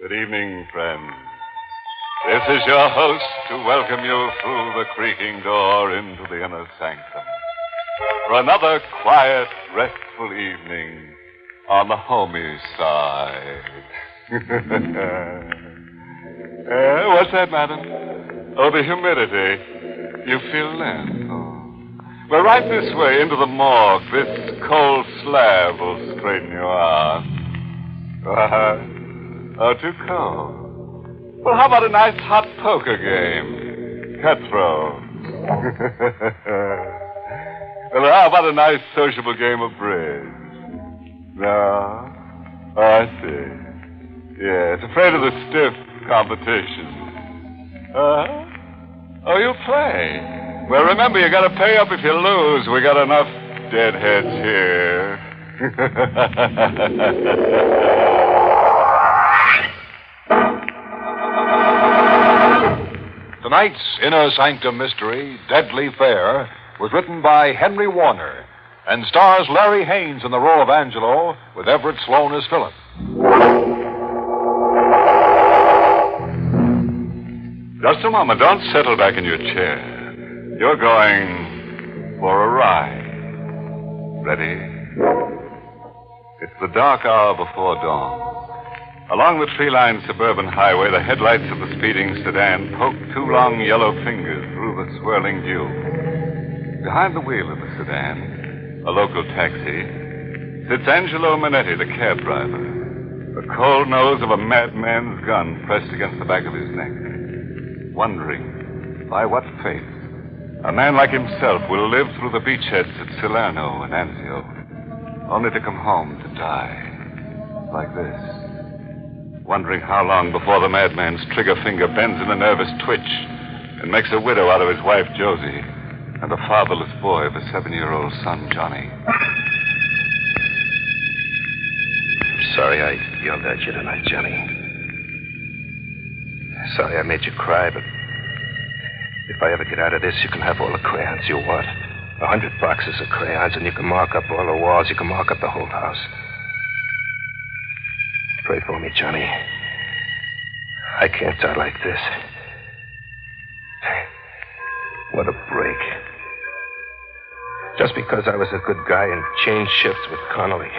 Good evening, friends. This is your host to welcome you through the creaking door into the inner sanctum for another quiet, restful evening on the homey side. What's that, madam? Oh, the humidity. You feel less. Oh. Well, right this way into the morgue. This cold slab will straighten you out. Oh, too cold. Well, how about a nice hot poker game? Cutthroat. Well, how about a nice sociable game of bridge? No? Oh, I see. Yeah, it's afraid of the stiff competition. Oh, you play. Well, remember, you gotta pay up if you lose. We got enough deadheads here. Tonight's Inner Sanctum mystery, Deadly Fair, was written by Henry Warner and stars Larry Haynes in the role of Angelo with Everett Sloane as Philip. Just a moment. Don't settle back in your chair. You're going for a ride. Ready? It's the dark hour before dawn. Along the tree-lined suburban highway, the headlights of the speeding sedan poke two long yellow fingers through the swirling dew. Behind the wheel of the sedan, a local taxi, sits Angelo Minetti, the cab driver, the cold nose of a madman's gun pressed against the back of his neck, wondering by what fate a man like himself will live through the beachheads at Salerno and Anzio, only to come home to die like this. Wondering how long before the madman's trigger finger bends in a nervous twitch and makes a widow out of his wife, Josie, and a fatherless boy of a 7-year-old son, Johnny. I'm sorry I yelled at you tonight, Johnny. Sorry I made you cry, but if I ever get out of this, you can have all the crayons you want. 100 boxes of crayons, and you can mark up all the walls. You can mark up the whole house. Pray for me, Johnny. I can't die like this. What a break. Just because I was a good guy and changed shifts with Connolly.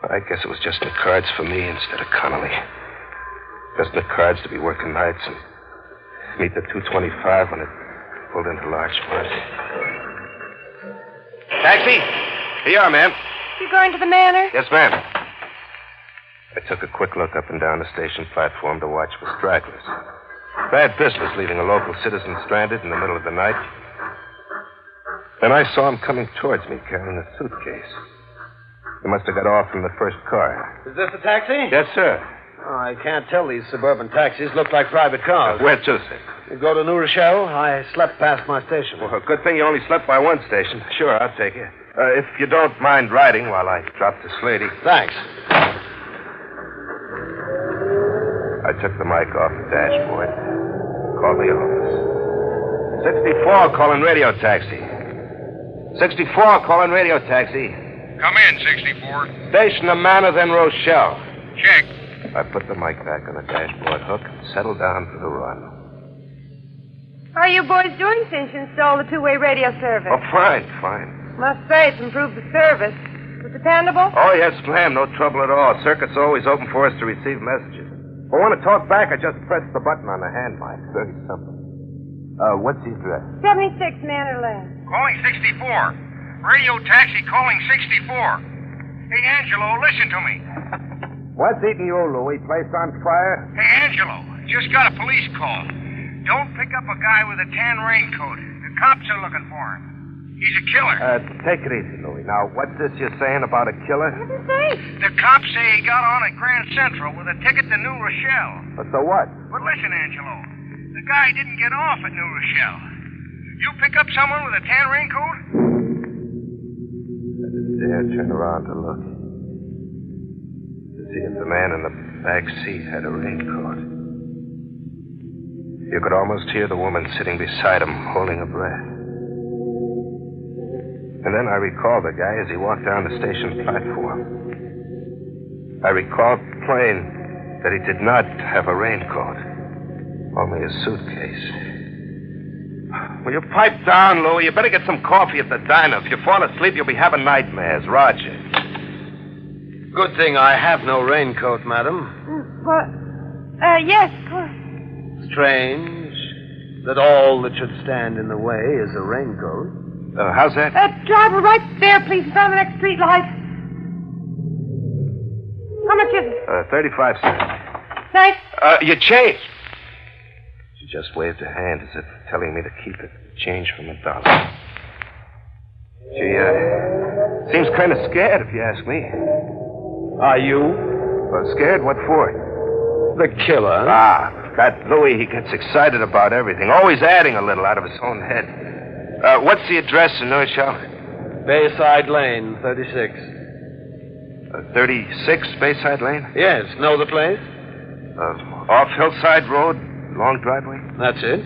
I guess it was just in the cards for me instead of Connolly. Just in the cards to be working nights and meet the 225 when it pulled into Larchmont. Taxi? Here you are, ma'am. You going to the manor? Yes, ma'am. I took a quick look up and down the station platform to watch for stragglers. Bad business leaving a local citizen stranded in the middle of the night. Then I saw him coming towards me carrying a suitcase. He must have got off from the first car. Is this a taxi? Yes, sir. Oh, I can't tell. These suburban taxis look like private cars. Where to, sir? You go to New Rochelle? I slept past my station. Well, good thing you only slept by one station. Sure, I'll take you. If you don't mind riding while I drop this lady. Thanks. I took the mic off the dashboard. Called the office. 64, calling radio taxi. 64, calling radio taxi. Come in, 64. Station the Manor, then Rochelle. Check. I put the mic back on the dashboard hook and settled down for the run. How are you boys doing since you installed the two-way radio service? Oh, fine. Must say, it's improved the service. Is it dependable? Oh, yes, ma'am. No trouble at all. Circuit's always open for us to receive messages. If I want to talk back, I just press the button on the hand mic. Very simple. What's the address? 76 Manor Lane. Calling 64. Radio taxi calling 64. Hey, Angelo, listen to me. What's eating you, Louie? Place on fire? Hey, Angelo, just got a police call. Don't pick up a guy with a tan raincoat. The cops are looking for him. He's a killer. Take it easy, Louie. Now, what's this you're saying about a killer? What did you say? The cops say he got on at Grand Central with a ticket to New Rochelle. So what? But listen, Angelo, the guy didn't get off at New Rochelle. You pick up someone with a tan raincoat? I didn't dare turn around to look. To see if the man in the back seat had a raincoat. You could almost hear the woman sitting beside him, holding her breath. And then I recalled the guy as he walked down the station platform. I recalled plain that he did not have a raincoat. Only a suitcase. Will you pipe down, Louie? You better get some coffee at the diner. If you fall asleep, you'll be having nightmares. Roger. Good thing I have no raincoat, madam. Yes, of course. Strange that all that should stand in the way is a raincoat. How's that? Driver, right there, please, in front of the next street light. How much is it? 35 cents. Thanks. Your change. She just waved her hand as if telling me to keep it. Change from $1. She, seems kind of scared, if you ask me. Are you? Scared? What for? The killer. That Louis, he gets excited about everything, always adding a little out of his own head. What's the address in New Rochelle? Bayside Lane, 36. 36 Bayside Lane? Yes, know the place? Off Hillside Road, long driveway? That's it.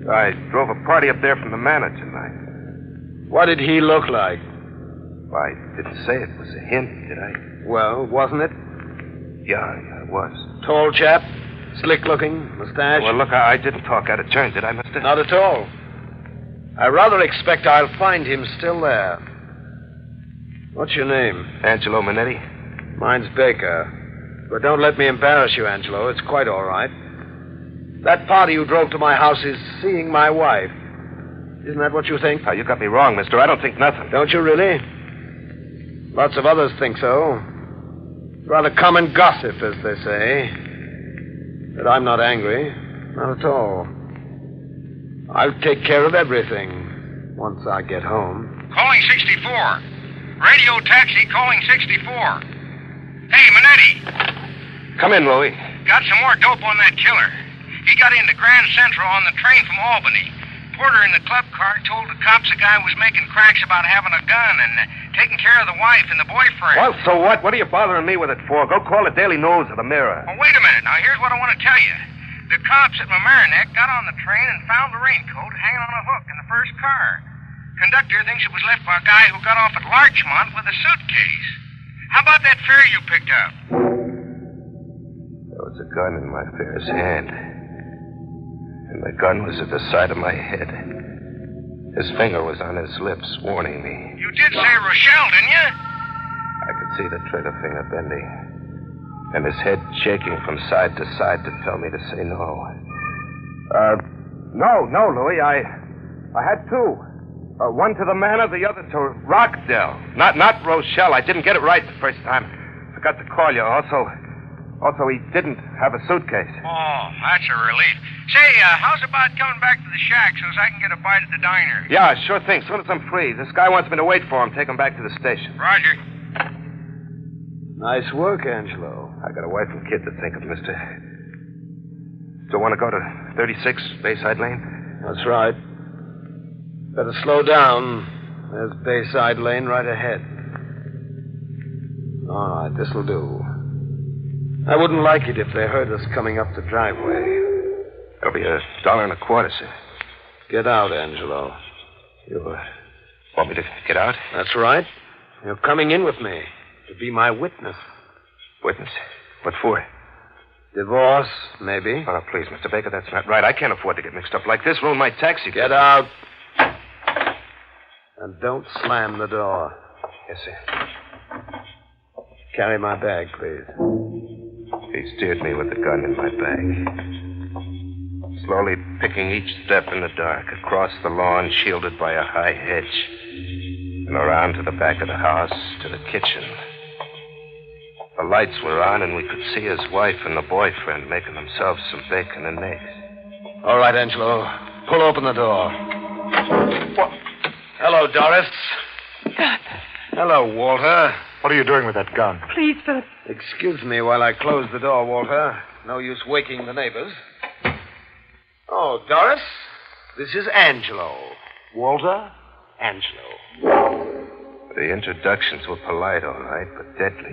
I drove a party up there from the manor tonight. What did he look like? I didn't say it was a hint, did I? Well, wasn't it? Yeah, it was. Tall chap, slick-looking, mustache? Well, look, I didn't talk out of turn, did I, mister? Not at all. I rather expect I'll find him still there. What's your name? Angelo Minetti. Mine's Baker. But don't let me embarrass you, Angelo. It's quite all right. That party you drove to my house is seeing my wife. Isn't that what you think? You got me wrong, mister. I don't think nothing. Don't you really? Lots of others think so. Rather common gossip, as they say. But I'm not angry. Not at all. I'll take care of everything once I get home. Calling 64. Radio taxi calling 64. Hey, Minetti. Come in, Louie. Got some more dope on that killer. He got into Grand Central on the train from Albany. Porter in the club car told the cops the guy was making cracks about having a gun and taking care of the wife and the boyfriend. Well, so what? What are you bothering me with it for? Go call the Daily News or the Mirror. Well, wait a minute. Now, here's what I want to tell you. The cops at Mamaroneck got on the train and found the raincoat hanging on a hook in the first car. Conductor thinks it was left by a guy who got off at Larchmont with a suitcase. How about that fare you picked up? There was a gun in my fare's hand. And the gun was at the side of my head. His finger was on his lips, warning me. You did say Rochelle, didn't you? I could see the trigger finger bending. And his head shaking from side to side to tell me to say no. No, Louie. I had two. One to the manor, the other to Rockdale. Not Rochelle. I didn't get it right the first time. Forgot to call you. Also, he didn't have a suitcase. Oh, that's a relief. Say, how's about coming back to the shack so I can get a bite at the diner? Yeah, sure thing. As soon as I'm free. This guy wants me to wait for him, take him back to the station. Roger. Nice work, Angelo. I got a wife and kid to think of, mister. Still want to go to 36 Bayside Lane? That's right. Better slow down. There's Bayside Lane right ahead. All right, this'll do. I wouldn't like it if they heard us coming up the driveway. It'll be $1.25, sir. Get out, Angelo. You want me to get out? That's right. You're coming in with me to be my witness. Witness? What for? Divorce, maybe. Oh, please, Mr. Baker, that's not right. I can't afford to get mixed up like this. Ruin my taxi. Get out. And don't slam the door. Yes, sir. Carry my bag, please. He steered me with the gun in my bag. Slowly picking each step in the dark, across the lawn shielded by a high hedge, and around to the back of the house, to the kitchen. The lights were on, and we could see his wife and the boyfriend making themselves some bacon and eggs. All right, Angelo. Pull open the door. What? Hello, Doris. God. Hello, Walter. What are you doing with that gun? Please, Philip. Excuse me while I close the door, Walter. No use waking the neighbors. Oh, Doris, this is Angelo. Walter, Angelo. The introductions were polite, all right, but deadly.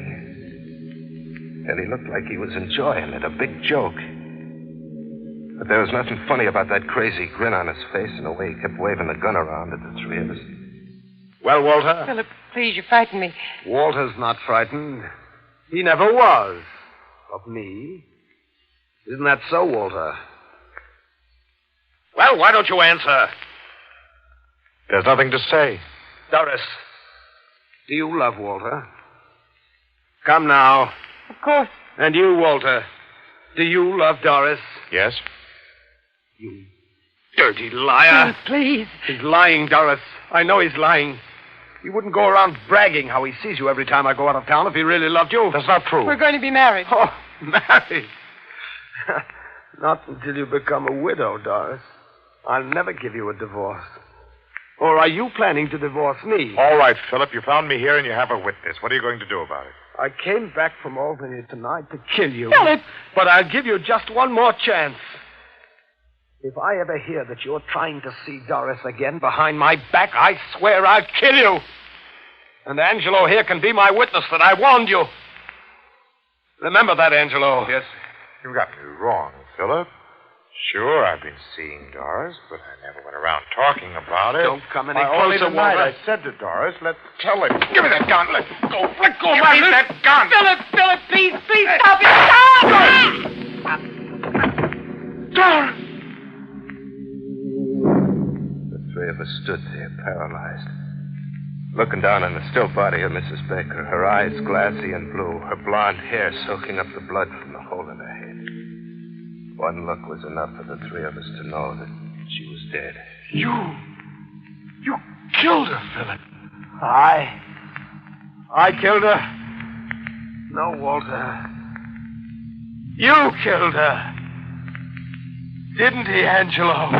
And he looked like he was enjoying it, a big joke. But there was nothing funny about that crazy grin on his face and the way he kept waving the gun around at the three of us. Well, Walter? Philip, please, you frighten me. Walter's not frightened. He never was. Of me? Isn't that so, Walter? Well, why don't you answer? There's nothing to say. Doris, do you love Walter? Come now. Of course. And you, Walter, do you love Doris? Yes? You dirty liar. Please. He's lying, Doris. I know he's lying. He wouldn't go around bragging how he sees you every time I go out of town if he really loved you. That's not true. We're going to be married. Oh, married? Not until you become a widow, Doris. I'll never give you a divorce. Or are you planning to divorce me? All right, Philip, you found me here and you have a witness. What are you going to do about it? I came back from Albany tonight to kill you. Philip! But I'll give you just one more chance. If I ever hear that you're trying to see Doris again behind my back, I swear I'll kill you. And Angelo here can be my witness that I warned you. Remember that, Angelo. Yes, you got me wrong, Philip. Sure, I've been seeing Doris, but I never went around talking about it. Don't come any Only closer, tonight Walter. I said to Doris, let's tell him. Give me that gun. Let go. Let go, Give man. me That gun. Philip, please, stop it. Stop! Doris! The three of us stood there, paralyzed, looking down on the still body of Mrs. Baker, her eyes glassy and blue, her blonde hair soaking up the blood from the hole in her head. One look was enough for the three of us to know that she was dead. You killed her, Philip. I killed her? No, Walter. You killed her. Didn't he, Angelo?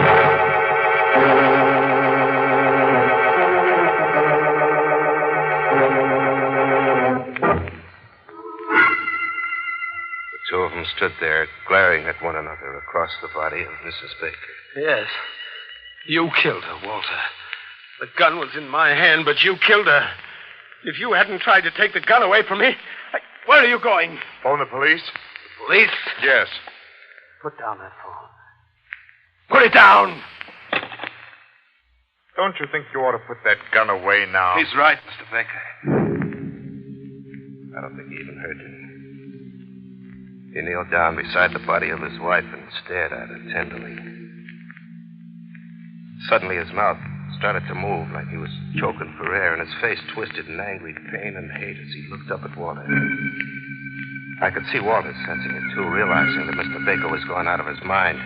The two of them stood there, glaring at one another across the body of Mrs. Baker. Yes. You killed her, Walter. The gun was in my hand, but you killed her. If you hadn't tried to take the gun away from me... Where are you going? Phone the police? Police? Yes. Put down that phone. Put it down! Don't you think you ought to put that gun away now? He's right, Mr. Baker. I don't think he even heard you. He kneeled down beside the body of his wife and stared at her tenderly. Suddenly his mouth started to move like he was choking for air, and his face twisted in angry pain and hate as he looked up at Walter. I could see Walter sensing it, too, realizing that Mr. Baker was going out of his mind.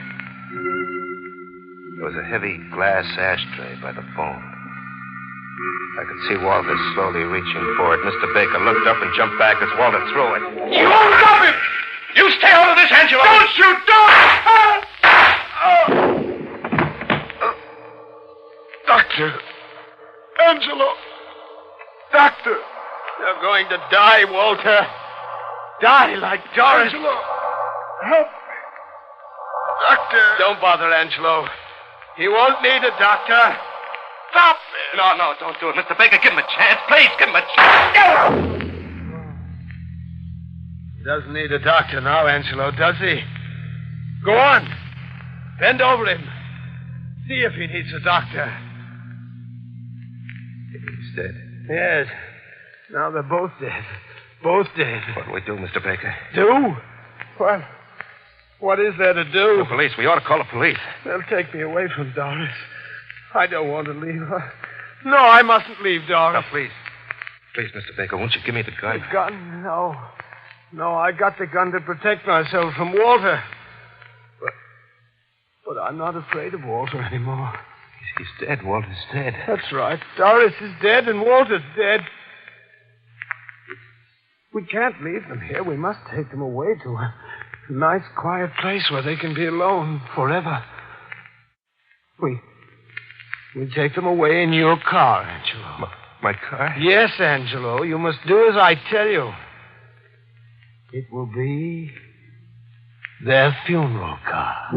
There was a heavy glass ashtray by the phone. I could see Walter slowly reaching for it. Mr. Baker looked up and jumped back as Walter threw it. You won't stop him! You stay out of this, Angelo! Don't shoot! Don't! Doctor. Angelo. Doctor. You're going to die, Walter. Die like Doris. Angelo. Help me. Doctor. Don't bother, Angelo. He won't need a doctor. Stop it. No, don't do it. Mr. Baker, give him a chance. Please, give him a chance. He doesn't need a doctor now, Angelo, does he? Go on. Bend over him. See if he needs a doctor. He's dead. Yes. Now they're both dead. Both dead. What do we do, Mr. Baker? Do? What is there to do? The police. We ought to call the police. They'll take me away from Doris. I don't want to leave her. No, I mustn't leave Doris. No, please. Please, Mr. Baker, won't you give me the gun? The gun? No. No, I got the gun to protect myself from Walter. But I'm not afraid of Walter anymore. He's dead. Walter's dead. That's right. Doris is dead and Walter's dead. We can't leave them here. We must take them away to a nice, quiet place where they can be alone forever. We take them away in your car, Angelo. My car? Yes, Angelo. You must do as I tell you. It will be their funeral car.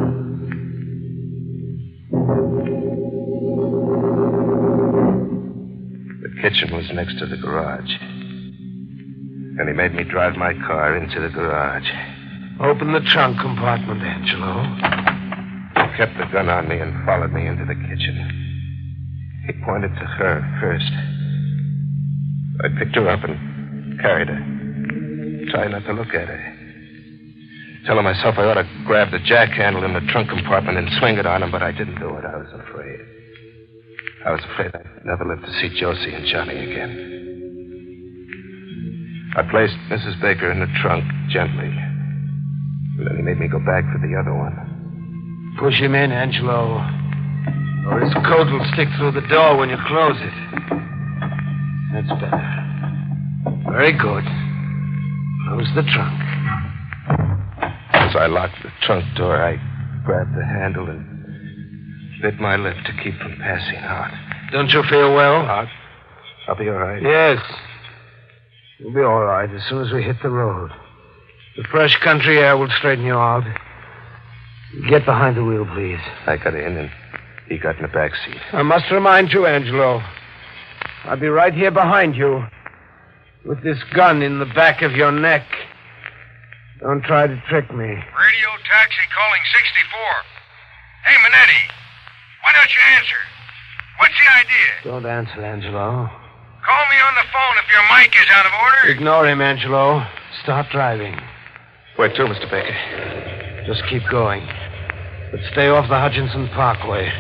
The kitchen was next to the garage. And he made me drive my car into the garage. Open the trunk compartment, Angelo. He kept the gun on me and followed me into the kitchen. He pointed to her first. I picked her up and carried her. Trying not to look at her. telling myself I ought to grab the jack handle in the trunk compartment and swing it on him, but I didn't do it. I was afraid. I was afraid I'd never live to see Josie and Johnny again. I placed Mrs. Baker in the trunk gently. And then he made me go back for the other one. Push him in, Angelo. Or his coat will stick through the door when you close it. That's better. Very good. Close the trunk. As I locked the trunk door, I grabbed the handle and bit my lip to keep from passing out. Don't you feel well? I'll be all right. Yes. You'll be all right as soon as we hit the road. The fresh country air will straighten you out. Get behind the wheel, please. I got in and he got in the back seat. I must remind you, Angelo. I'll be right here behind you with this gun in the back of your neck. Don't try to trick me. Radio taxi calling 64. Hey, Minetti, why don't you answer? What's the idea? Don't answer, Angelo. Call me on the phone if your mic is out of order. Ignore him, Angelo. Start driving. Where to, Mr. Baker? Just keep going. But stay off the Hutchinson Parkway.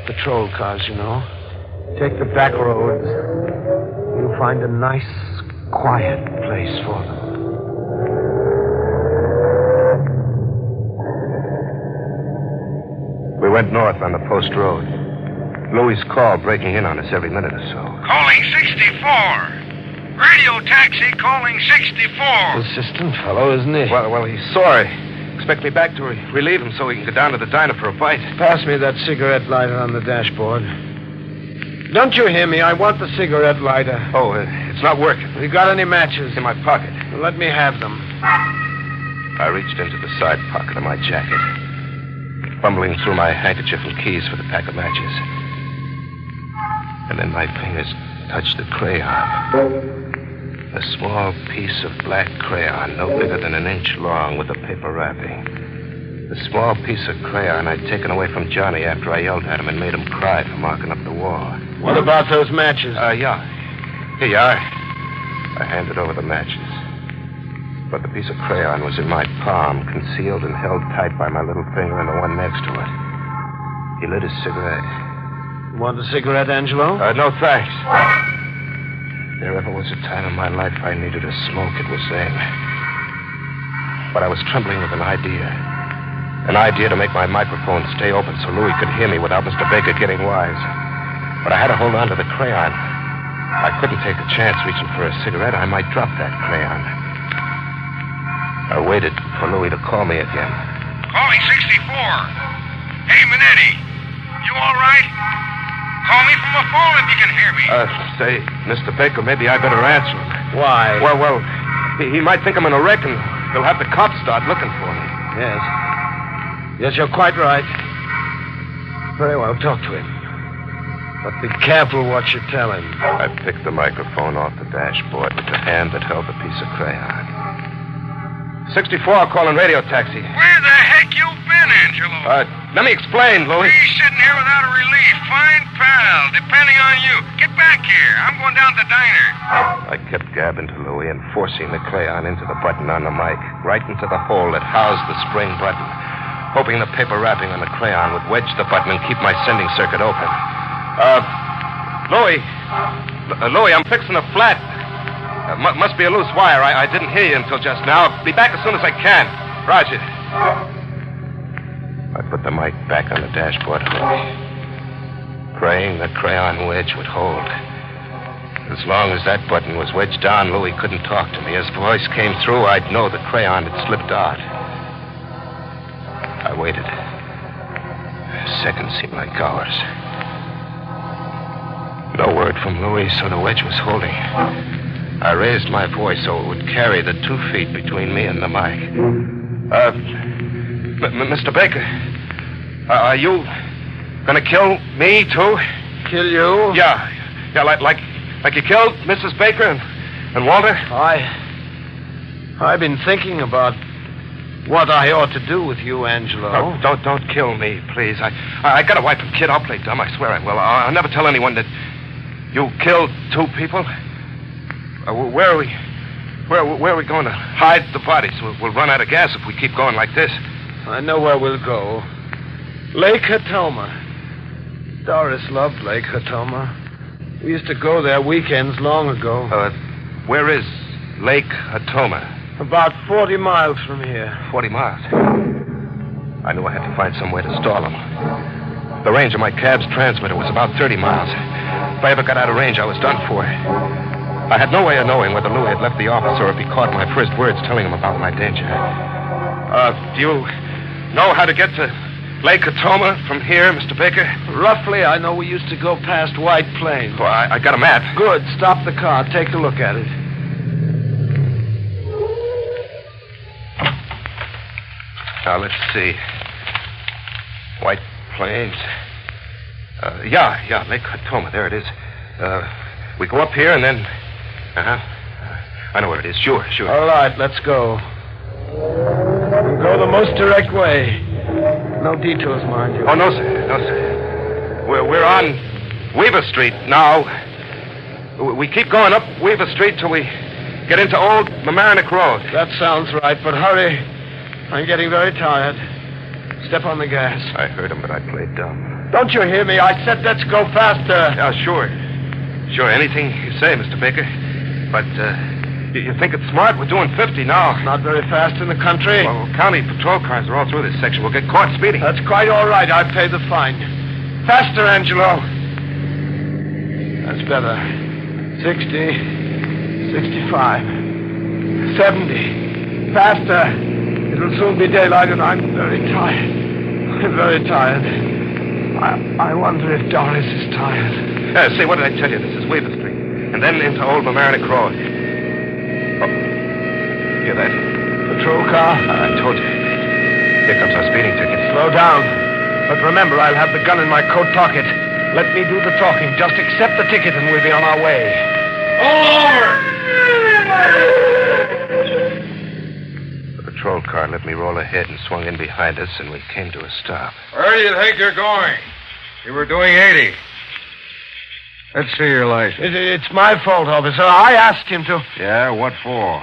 Patrol cars, you know. Take the back roads. You'll find a nice, quiet place for them. We went north on the post road. Louis' call breaking in on us every minute or so. Calling 64. Radio taxi calling 64. Persistent fellow, isn't he? Well, he's sore. Expect me back to relieve him so he can go down to the diner for a bite. Pass me that cigarette lighter on the dashboard. Don't you hear me? I want the cigarette lighter. Oh, it's not working. You got any matches? In my pocket. Well, let me have them. I reached into the side pocket of my jacket, fumbling through my handkerchief and keys for the pack of matches. And then my fingers touched the crayon. A small piece of black crayon, no bigger than an inch long, with a paper wrapping. The small piece of crayon I'd taken away from Johnny after I yelled at him and made him cry for marking up the wall. What about those matches? Yeah. Here you are. I handed over the matches. But the piece of crayon was in my palm, concealed and held tight by my little finger and the one next to it. He lit his cigarette. Want a cigarette, Angelo? No, thanks. There ever was a time in my life I needed a smoke, it was then. But I was trembling with an idea. An idea to make my microphone stay open so Louis could hear me without Mr. Baker getting wise. But I had to hold on to the crayon. I couldn't take a chance reaching for a cigarette. I might drop that crayon. I waited for Louis to call me again. Calling 64. Hey, Minetti, you all right? Call me from a phone if you can hear me. Say, Mr. Baker, maybe I better answer him. Why? Well, he might think I'm in a wreck and he'll have the cops start looking for me. Yes. Yes, you're quite right. Very well, talk to him. But be careful what you tell him. I picked the microphone off the dashboard with the hand that held the piece of crayon. 64, calling radio taxi. Where the heck you been, Angelo? Let me explain, Louis. He's sitting here without a relief. Fine pal, depending on you. Get back here. I'm going down to the diner. I kept gabbing to Louis and forcing the crayon into the button on the mic, right into the hole that housed the spring button, hoping the paper wrapping on the crayon would wedge the button and keep my sending circuit open. Louis, I'm fixing a flat. Must be a loose wire. I didn't hear you until just now. I'll be back as soon as I can. Roger. I put the mic back on the dashboard, praying the crayon wedge would hold. As long as that button was wedged down, Louis couldn't talk to me. His voice came through, I'd know the crayon had slipped out. I waited. Seconds seemed like hours. No word from Louis, so the wedge was holding. I raised my voice so it would carry the 2 feet between me and the mic. Mr. Baker, are you gonna kill me, too? Kill you? Yeah, like you killed Mrs. Baker and Walter? I've been thinking about what I ought to do with you, Angelo. No, don't kill me, please. I got a wife and kid. I'll play dumb. I swear I will. I'll never tell anyone that you killed 2 people. Where are Where are we going to hide the bodies? We'll run out of gas if we keep going like this. I know where we'll go. Lake Hatoma. Doris loved Lake Hatoma. We used to go there weekends long ago. Where is Lake Hatoma? About 40 miles from here. 40 miles. I knew I had to find some way to stall them. The range of my cab's transmitter was about 30 miles. If I ever got out of range, I was done for. I had no way of knowing whether Lew had left the office or if he caught my first words telling him about my danger. Do you know how to get to Lake Hatoma from here, Mr. Baker? Roughly, I know we used to go past White Plains. Well, I got a map. Good. Stop the car. Take a look at it. Now, let's see. White Plains. Yeah, Lake Hatoma. There it is. We go up here and then... I know where it is. Sure. All right, let's go. We'll go the most direct way. No detours, mind you. Oh, no, sir. We're on Weaver Street now. We keep going up Weaver Street till we get into Old Mamaroneck Road. That sounds right, but hurry. I'm getting very tired. Step on the gas. I heard him, but I played dumb. Don't you hear me? I said let's go faster. Yeah, sure. Anything you say, Mr. Baker. But, you think it's smart? We're doing 50 now. Not very fast in the country. Well, county patrol cars are all through this section. We'll get caught speeding. That's quite all right. I pay the fine. Faster, Angelo. That's better. 60, 65, 70. Faster. It'll soon be daylight, and I'm very tired. I wonder if Doris is tired. Say, what did I tell you? This is Weaver Street. And then into Old Mamaroneck Road. Oh, hear that? Patrol car? I told you. Here comes our speeding ticket. Slow down. But remember, I'll have the gun in my coat pocket. Let me do the talking. Just accept the ticket and we'll be on our way. Pull over! The patrol car let me roll ahead and swung in behind us, and we came to a stop. Where do you think you're going? You were doing 80. Let's see your license. It's my fault, officer. I asked him to. Yeah, what for?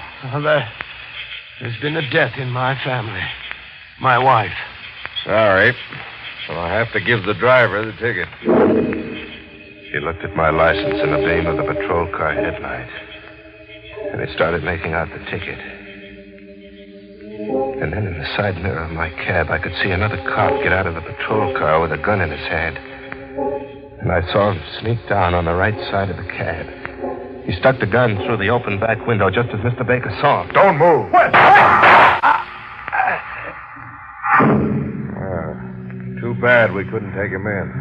There's been a death in my family. My wife. Sorry. Well, I have to give the driver the ticket. He looked at my license in the beam of the patrol car headlight. And he started making out the ticket. And then in the side mirror of my cab, I could see another cop get out of the patrol car with a gun in his hand. And I saw him sneak down on the right side of the cab. He stuck the gun through the open back window just as Mr. Baker saw him. Don't move. What? Too bad we couldn't take him in.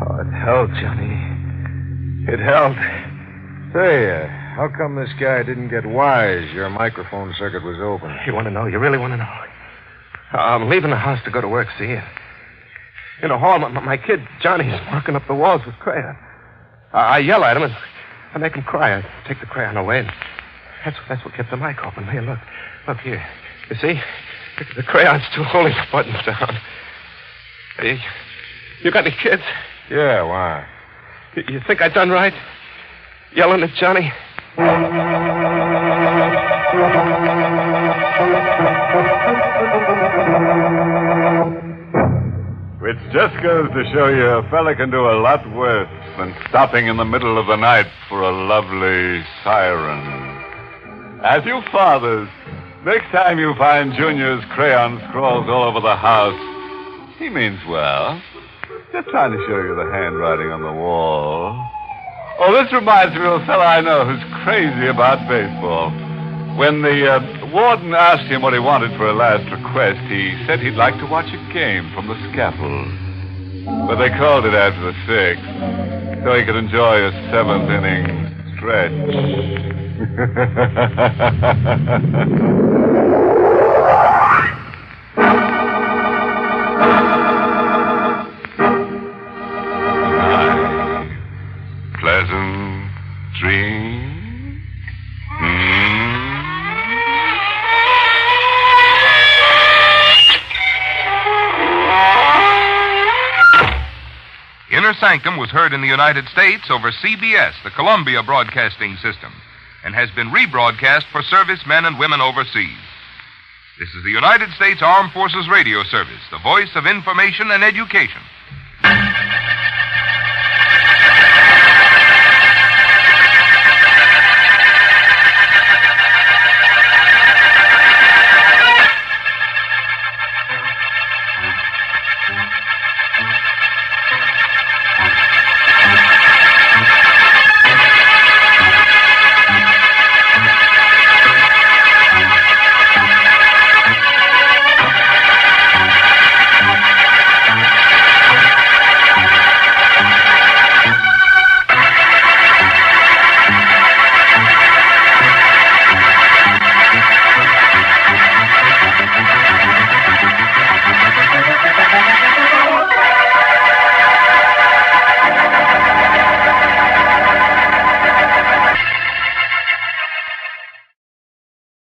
Oh, it held, Johnny. It held. Say, how come this guy didn't get wise? Your microphone circuit was open. You want to know? You really want to know? I'm leaving the house to go to work, see? In the hall, my kid, Johnny, is marking up the walls with crayon. I yell at him, and I make him cry. I take the crayon away, and that's what kept the mic open. Here, look here. You see? The crayon's still holding the buttons down. Hey, you got any kids? Yeah, why? You think I done right? Yelling at Johnny? Which just goes to show you a fella can do a lot worse than stopping in the middle of the night for a lovely siren. As you fathers, next time you find Junior's crayon scrawls all over the house, he means well. Just trying to show you the handwriting on the wall. Oh, this reminds me of a fella I know who's crazy about baseball. When the warden asked him what he wanted for a last request, he said he'd like to watch a game from the scaffold. But they called it after the sixth, so he could enjoy a seventh inning stretch. Pleasant dream. Inner Sanctum was heard in the United States over CBS, the Columbia Broadcasting System, and has been rebroadcast for servicemen and women overseas. This is the United States Armed Forces Radio Service, the voice of information and education.